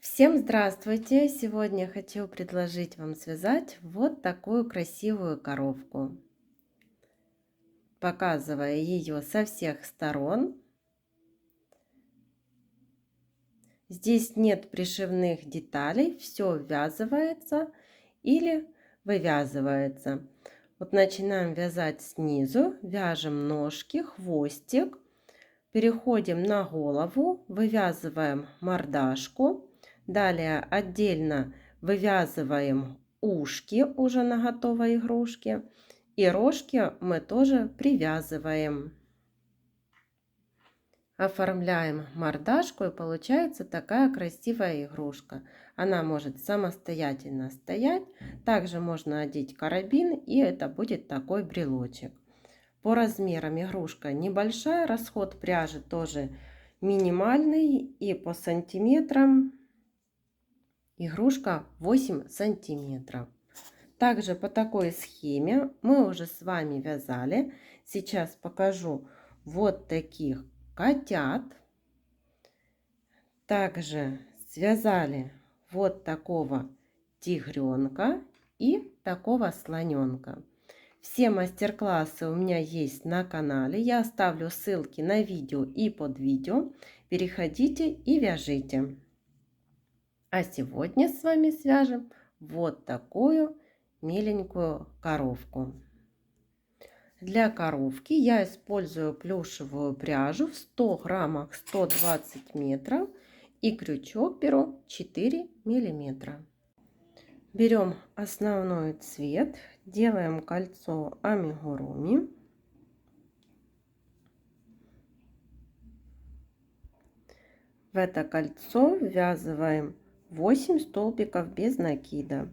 Всем здравствуйте! Сегодня хочу предложить вам связать вот такую красивую коровку, показывая ее со всех сторон. Здесь нет пришивных деталей, все ввязывается или вывязывается. Вот начинаем вязать снизу, вяжем ножки, хвостик, переходим на голову, вывязываем мордашку. Далее отдельно вывязываем ушки уже на готовой игрушке. И рожки мы тоже привязываем. Оформляем мордашку, и получается такая красивая игрушка. Она может самостоятельно стоять. Также можно одеть карабин, и это будет такой брелочек. По размерам игрушка небольшая, расход пряжи тоже минимальный, и по сантиметрам игрушка 8 сантиметров. Также по такой схеме мы уже с вами вязали. Сейчас покажу вот таких котят. Также связали вот такого тигренка и такого слоненка. Все мастер-классы у меня есть на канале. Я оставлю ссылки на видео и под видео. Переходите и вяжите. А сегодня с вами свяжем вот такую миленькую коровку. Для коровки я использую плюшевую пряжу в 100 граммах 120 метров и крючок беру 4 миллиметра. Берем основной цвет, делаем кольцо амигуруми. В это кольцо ввязываем 8 столбиков без накида.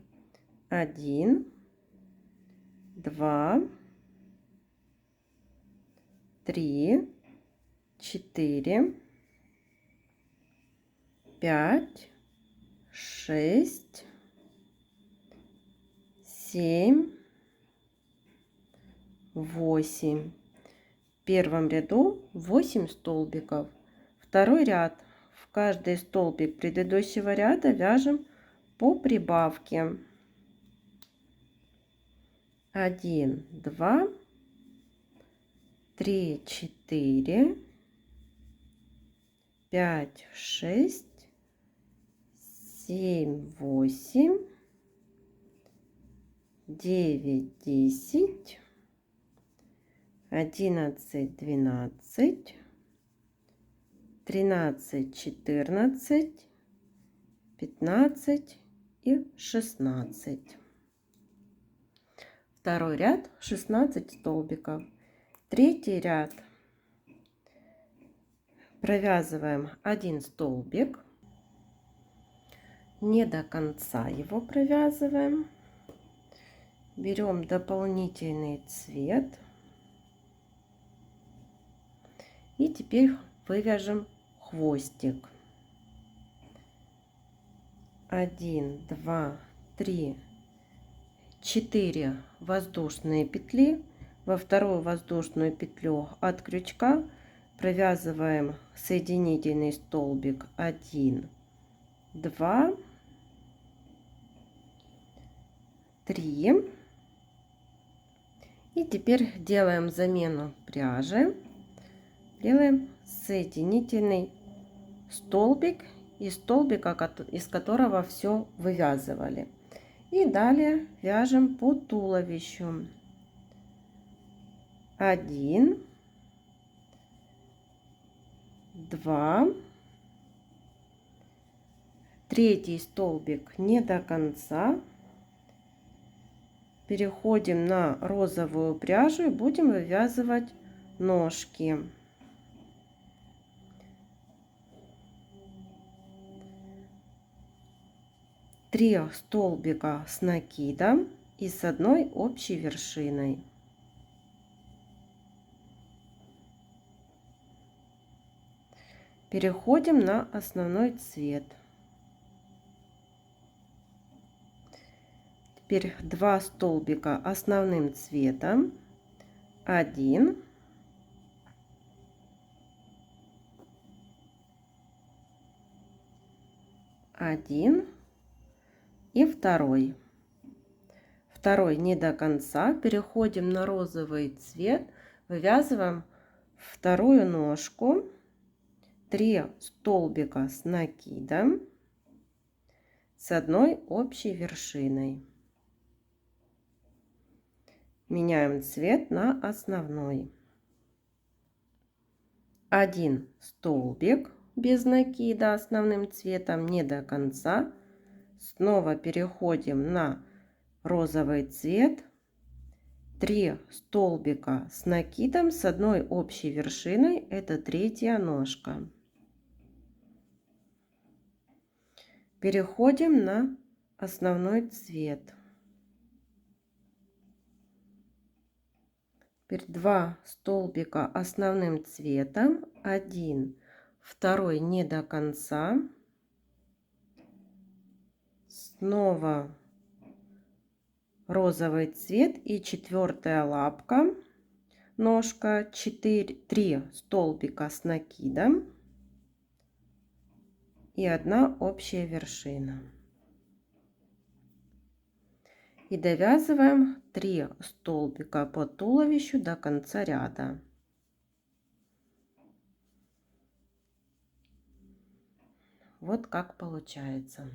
1, 2, 3, 4, 5, 6, 7, 8. В первом ряду 8 столбиков. Второй ряд. В каждый столбик предыдущего ряда вяжем по прибавке. 1, 2, 3, 4, 5, 6, 7, 8, 9, 10, 11, 12, 13, 14, 15 и 16. Второй ряд 16 столбиков. Третий ряд провязываем 1 столбик, не до конца его провязываем, берем дополнительный цвет и теперь вывяжем хвостик. 1, 2, 3, 4 воздушные петли. Во вторую воздушную петлю от крючка провязываем соединительный столбик 1, 2, 3. И теперь делаем замену пряжи. Делаем соединительный столбик из столбика, из которого все вывязывали. И далее вяжем по туловищу. 1, 2, третий столбик не до конца. Переходим на розовую пряжу и будем вывязывать ножки. Три столбика с накидом и с одной общей вершиной. Переходим на основной цвет. Теперь 2 столбика основным цветом. 1, один и второй. Второй не до конца. Переходим на розовый цвет, вывязываем вторую ножку, 3 столбика с накидом с одной общей вершиной. Меняем цвет на основной. 1 столбик без накида основным цветом, не до конца. Снова переходим на розовый цвет, 3 столбика с накидом с одной общей вершиной, это третья ножка. Переходим на основной цвет. Теперь 2 столбика основным цветом, 1, второй не до конца, снова розовый цвет и 4 лапка, ножка, 3 столбика с накидом и 1 общая вершина. И довязываем 3 столбика по туловищу до конца ряда. Вот как получается.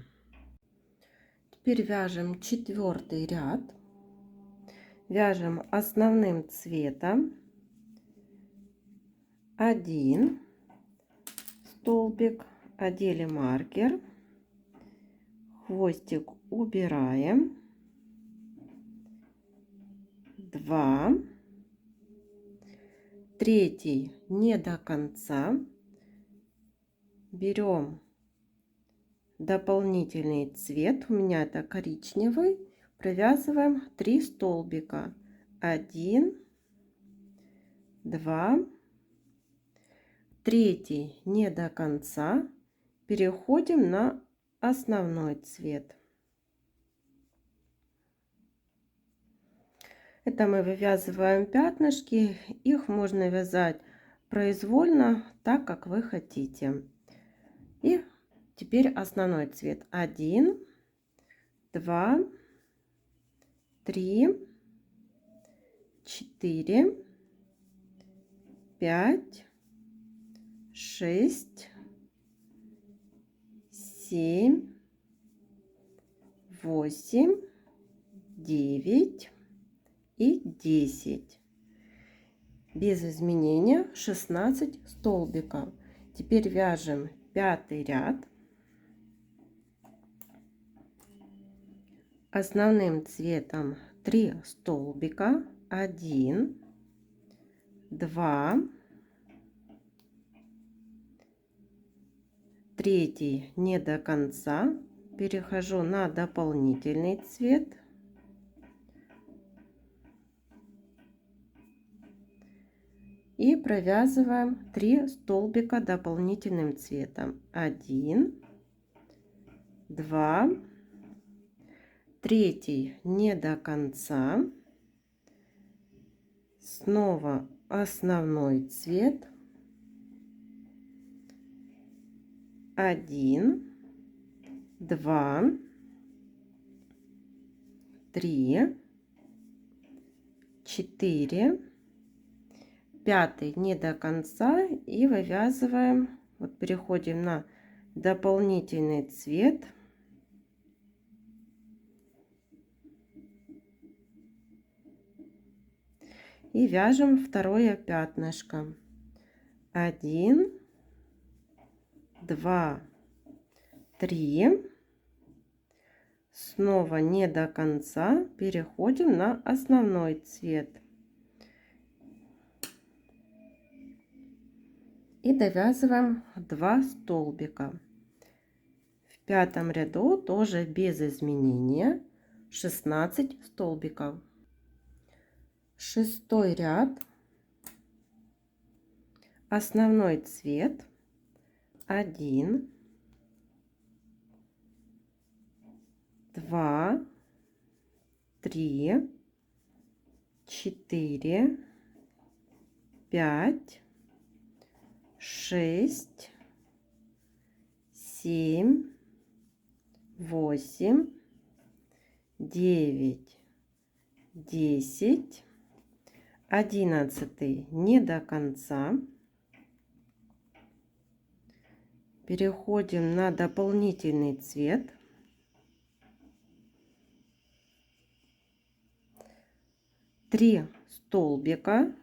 Теперь вяжем 4-й ряд. Вяжем основным цветом 1 столбик, одели маркер, хвостик убираем, 2, 3 не до конца, берем дополнительный цвет, у меня это коричневый, провязываем 3 столбика, 1, 2, 3 не до конца, переходим на основной цвет. Это мы вывязываем пятнышки, их можно вязать произвольно, так как вы хотите. И теперь основной цвет 1, 2, 3, 4, 5, 6, 7, 8, 9 и 10. Без изменения 16 столбиков. Теперь вяжем 5-й ряд. Основным цветом 3 столбика, 1, 2, 3 не до конца, перехожу на дополнительный цвет, и провязываем 3 столбика дополнительным цветом, 1, 2, 3 не до конца, снова основной цвет, 1, 2, 3, 4, 5 не до конца, и вывязываем, вот переходим на дополнительный цвет, и вяжем второе пятнышко, 1, 2, 3, снова не до конца, переходим на основной цвет и довязываем 2 столбика. В 5-м ряду тоже без изменения 16 столбиков. 6-й ряд, основной цвет, 1, 2, 3, 4, 5, 6, 7, 8, 9, 10, 11 не до конца. Переходим на дополнительный цвет. Три столбика.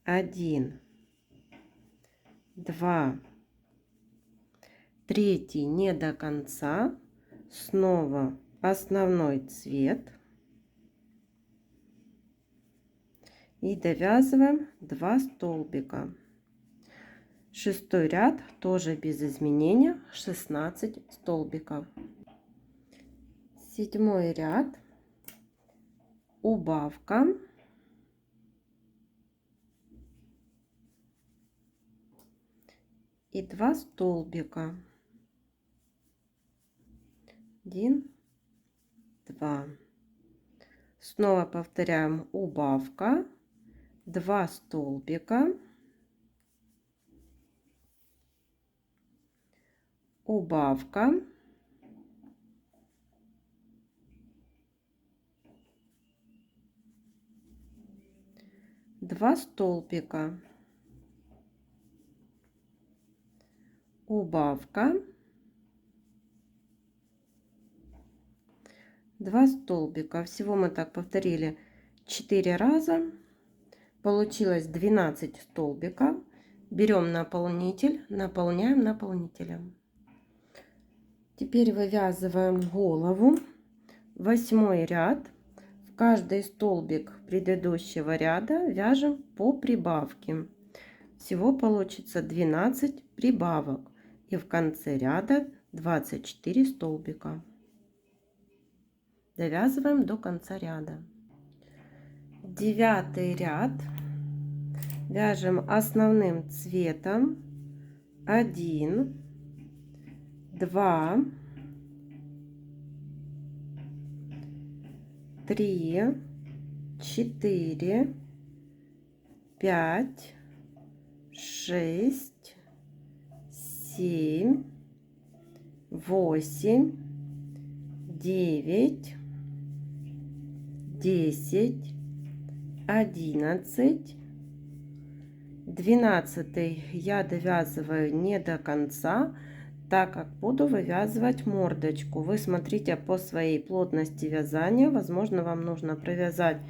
1, 2, третий не до конца. Снова основной цвет. И довязываем 2 столбика. Шестой ряд тоже без изменения, 16 столбиков. Седьмой ряд, убавка. И 2 столбика. 1, 2. Снова повторяем убавка, 2 столбика, убавка, 2 столбика, убавка, 2 столбика. Всего мы так повторили 4 раза. Получилось 12 столбиков. Берем наполнитель, наполняем наполнителем. Теперь вывязываем голову. 8 ряд. В каждый столбик предыдущего ряда вяжем по прибавке. Всего получится 12 прибавок. И в конце ряда 24 столбика. Довязываем до конца ряда. 9 ряд. Вяжем основным цветом. 1, 2, 3, 4, 5, 6, 7, 8, 9, 10, 11, 12 я довязываю не до конца, так как буду вывязывать мордочку. Вы смотрите по своей плотности вязания. Возможно, вам нужно провязать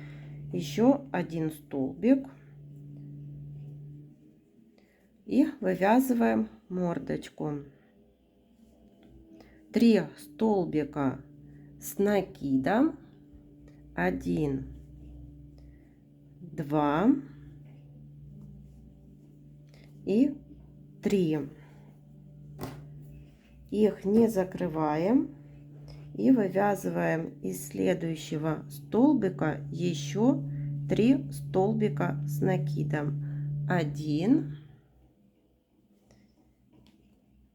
еще один столбик. И вывязываем мордочку. 3 столбика с накидом. 1, 2 и 3. Их не закрываем и вывязываем из следующего столбика еще 3 столбика с накидом. 1,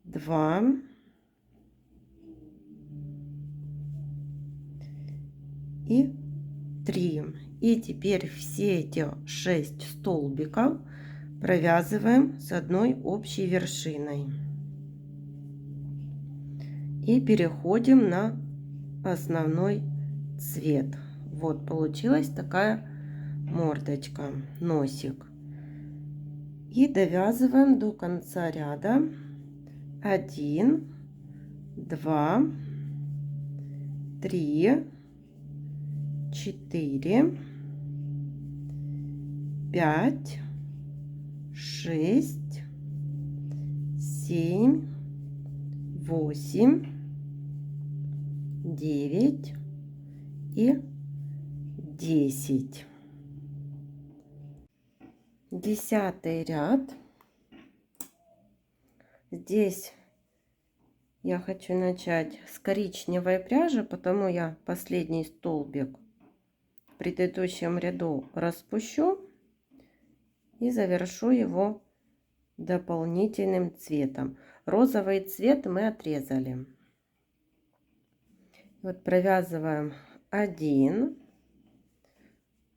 2, 3. И теперь все эти 6 столбиков провязываем с одной общей вершиной. И переходим на основной цвет. Вот получилась такая мордочка, носик. И довязываем до конца ряда. 1, 2, 3, 4, 5, 6, 7, 8, 9 и 10. 10 ряд. Здесь я хочу начать с коричневой пряжи, потому я последний столбик в предыдущем ряду распущу и завершу его дополнительным цветом. Розовый цвет мы отрезали. Вот провязываем 1,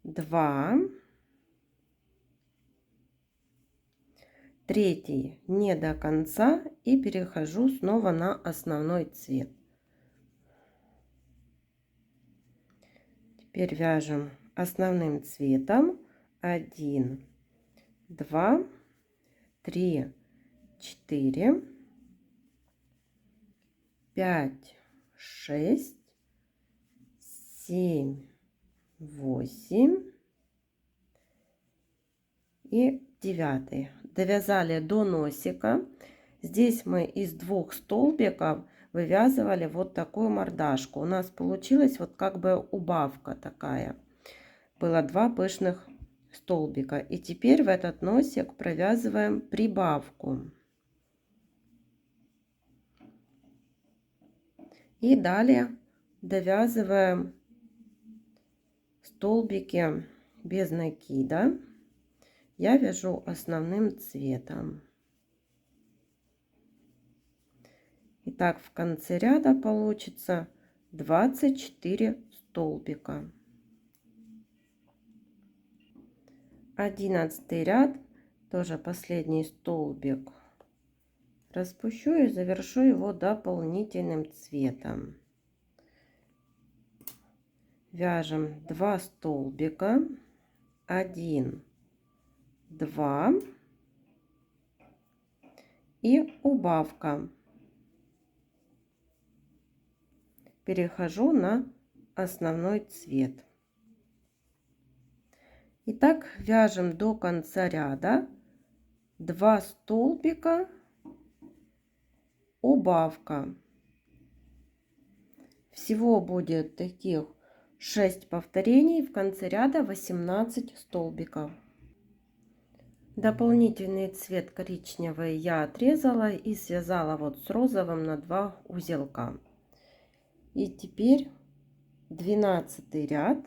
2, третий не до конца и перехожу снова на основной цвет. Теперь вяжем основным цветом 1, 2, 3, 4, 5, 6, 7, 8 и 9. Довязали до носика. Здесь мы из 2 столбиков вывязывали вот такую мордашку. У нас получилась вот как бы убавка такая. Было 2 пышных столбика. И теперь в этот носик провязываем прибавку. И далее довязываем столбики без накида. Я вяжу основным цветом. Итак, в конце ряда получится 24 столбика. 11 ряд, тоже последний столбик распущу и завершу его дополнительным цветом. Вяжем 2 столбика, 1, 2 и убавка. Перехожу на основной цвет. Итак, вяжем до конца ряда 2 столбика, убавка. Всего будет таких 6 повторений, в конце ряда 18 столбиков. Дополнительный цвет коричневый я отрезала и связала вот с розовым на 2 узелка. И теперь 12 ряд.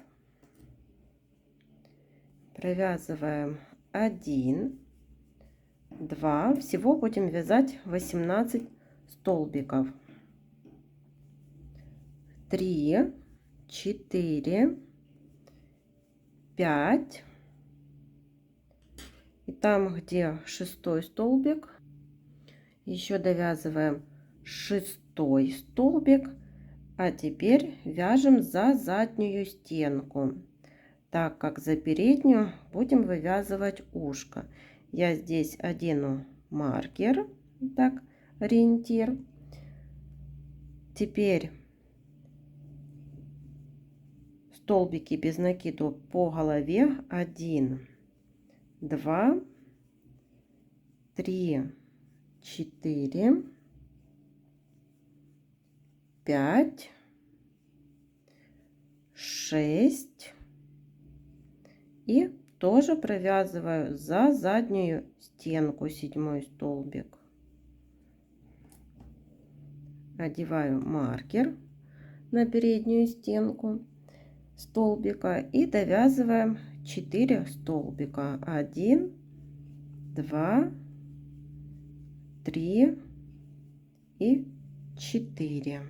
Провязываем 1, 2, всего будем вязать 18 столбиков. 3, 4, 5. И там, где 6 столбик, еще довязываем 6 столбик. А теперь вяжем за заднюю стенку, так как за переднюю будем вывязывать ушко. Я здесь одену маркер, так, ориентир. Теперь столбики без накида по голове. 1, 2, 3, 4, 5, 6 и тоже провязываю за заднюю стенку 7 столбик. Одеваю маркер на переднюю стенку столбика и довязываем 4 столбика. 1, 2, 3 и 4.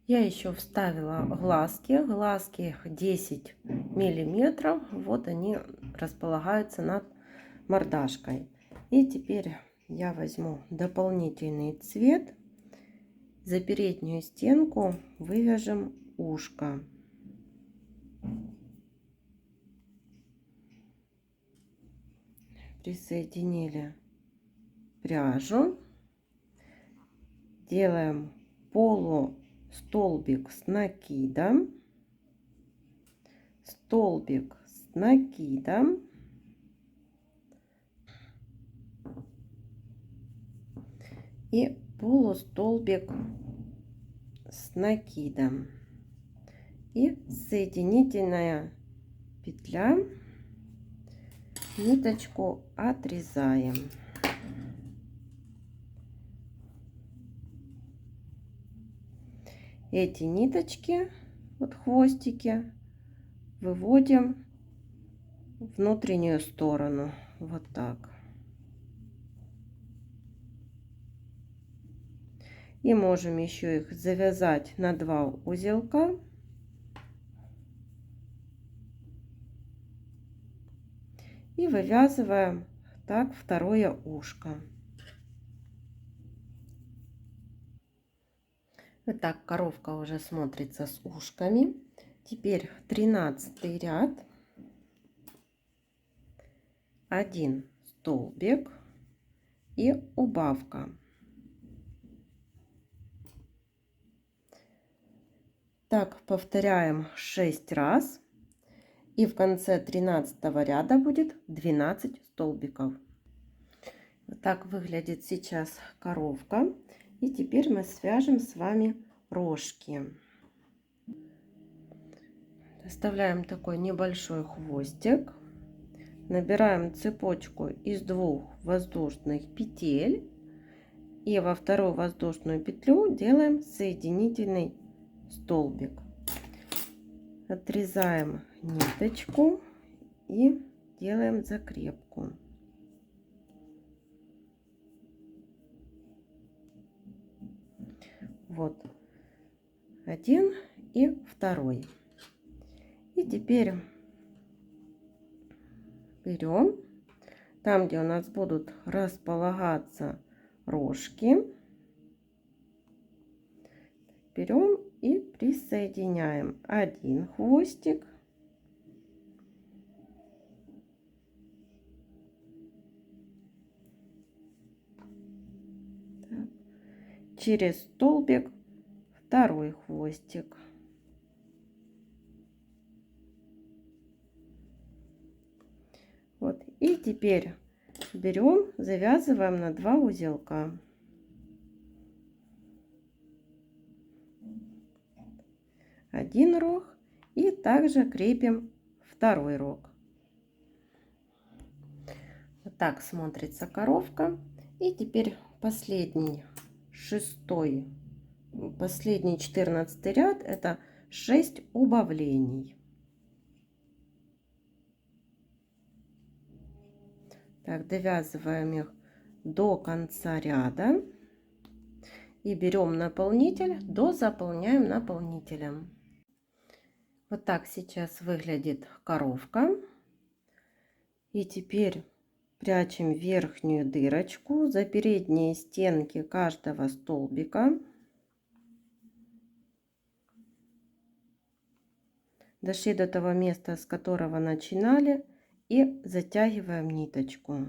Я еще вставила глазки. Глазки их 10 миллиметров. Вот они располагаются над мордашкой. И теперь я возьму дополнительный цвет. За переднюю стенку вывяжем ушко. Присоединили пряжу. Делаем полустолбик с накидом. Столбик с накидом. И полустолбик с накидом и соединительная петля, ниточку отрезаем. Эти ниточки, вот хвостики, выводим в внутреннюю сторону, вот так. И можем еще их завязать на 2 узелка. И вывязываем так второе ушко. Вот так коровка уже смотрится с ушками. Теперь 13 ряд. 1 столбик и убавка. Так повторяем 6 раз. И в конце 13 ряда будет 12 столбиков. Вот так выглядит сейчас коровка. И теперь мы свяжем с вами рожки. Оставляем такой небольшой хвостик. Набираем цепочку из 2 воздушных петель. И во вторую воздушную петлю делаем соединительный столбик. Отрезаем ниточку и делаем закрепку. Вот один и второй. И теперь берем там, где у нас будут располагаться рожки, берем и присоединяем один хвостик, так, через столбик второй хвостик. Вот. И теперь берем, завязываем на 2 узелка. Один рог и также крепим второй рог. Вот так смотрится коровка. И теперь последний 14 ряд, это 6 убавлений. Так, довязываем их до конца ряда и берем наполнитель, дозаполняем наполнителем. Вот так сейчас выглядит коровка. И теперь прячем верхнюю дырочку за передние стенки каждого столбика. Дошли до того места, с которого начинали, и затягиваем ниточку.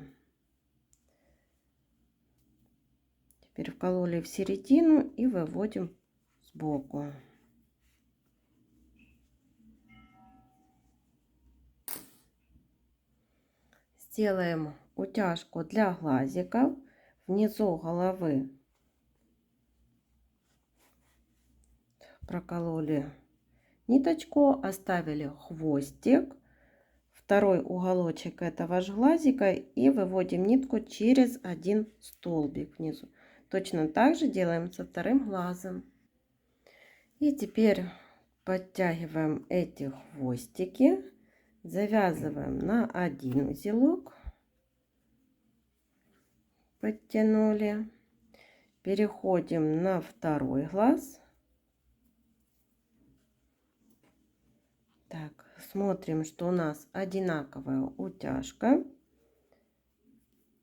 Теперь вкололи в середину и выводим сбоку. Сделаем утяжку для глазиков. Внизу головы прокололи ниточку, оставили хвостик, второй уголочек этого же глазика и выводим нитку через один столбик внизу. Точно так же делаем со вторым глазом. И теперь подтягиваем эти хвостики, завязываем на один узелок, подтянули, переходим на второй глаз. Так, смотрим, что у нас одинаковая утяжка.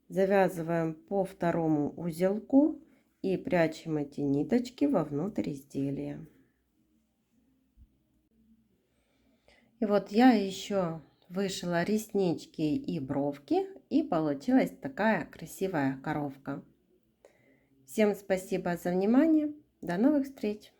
Завязываем по второму узелку и прячем эти ниточки вовнутрь изделия. И вот я еще вышила реснички и бровки, и получилась такая красивая коровка. Всем спасибо за внимание. До новых встреч!